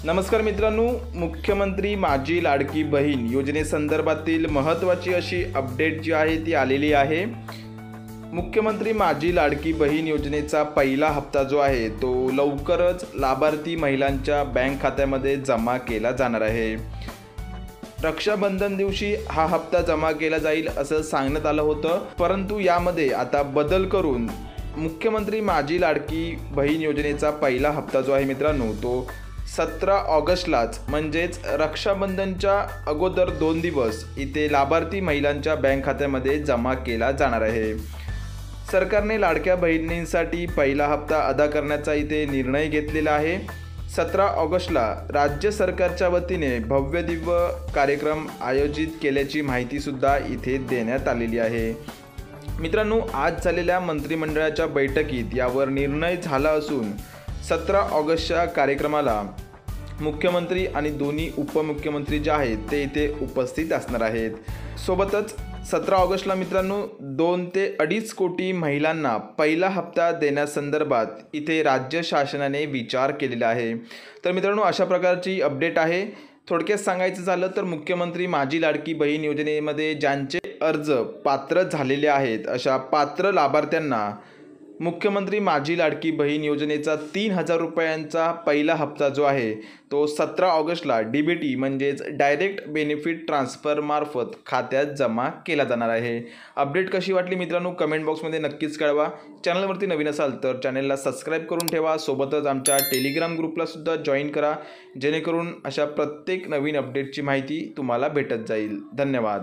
नमस्कार मित्रांनो, मुख्यमंत्री माझी लाडकी बहीण योजनेसंदर्भातील महत्त्वाची अशी अपडेट जी आहे ती आलेली आहे। मुख्यमंत्री माझी लाडकी बहीण योजनेचा पहिला हप्ता जो आहे तो लवकरच लाभार्थी महिलांच्या बँक खात्यामध्ये जमा केला जाणार आहे। रक्षाबंधन दिवशी हा हप्ता जमा केला जाईल असं सांगण्यात आलं होतं, परंतु यामध्ये आता बदल करून मुख्यमंत्री माझी लाडकी बहीण योजनेचा पहिला हप्ता जो आहे मित्रांनो तो 17 ऑगस्टलाच म्हणजेच रक्षाबंधनच्या अगोदर 2 दिवस इथे लाभार्थी महिलांच्या बँक खात्यामध्ये जमा केला जाणार आहे। सरकारने लाडक्या बहिणींसाठी पहिला हप्ता अदा करण्याचा इथे निर्णय घेतलेला आहे। 17 ऑगस्टला राज्य सरकारच्या वतीने भव्य दिव्य कार्यक्रम आयोजित केल्याची माहितीसुद्धा इथे देण्यात आलेली आहे। मित्रांनो, आज झालेल्या मंत्रिमंडळाच्या बैठकीत यावर निर्णय झाला असून 17 ऑगस्टच्या कार्यक्रमाला मुख्यमंत्री आणि दोन्ही उपमुख्यमंत्री जे आहेत ते इथे उपस्थित असणार आहेत। सोबतच 17 ऑगस्टला मित्रांनो 2 ते 2.5 कोटी महिलांना पहिला हप्ता देण्यासंदर्भात इथे राज्य शासनाने विचार केलेला आहे। तर मित्रांनो, अशा प्रकारची अपडेट आहे। थोडक्यात सांगायचं झालं तर मुख्यमंत्री माझी लाडकी बहीण योजनेमध्ये ज्यांचे अर्ज पात्र झालेले आहेत अशा पात्र लाभार्थ्यांना मुख्यमंत्री माझी लाडकी बहीण योजनेचा 3,000 रुपयांचा पहिला हप्ता जो आहे तो 17 ऑगस्टला DBT म्हणजेच डायरेक्ट बेनिफिट ट्रान्सफर मार्फत खात्यात जमा केला जाणार आहे। अपडेट कशी वाटली मित्रांनो कमेंट बॉक्समध्ये नक्कीच कळवा। चॅनलवरती नवीन असाल तर चॅनलला सबस्क्राईब करून ठेवा, सोबतच आमच्या टेलिग्राम ग्रुपला सुद्धा जॉईन करा, जेणेकरून अशा प्रत्येक नवीन अपडेटची माहिती तुम्हाला भेटत जाईल। धन्यवाद।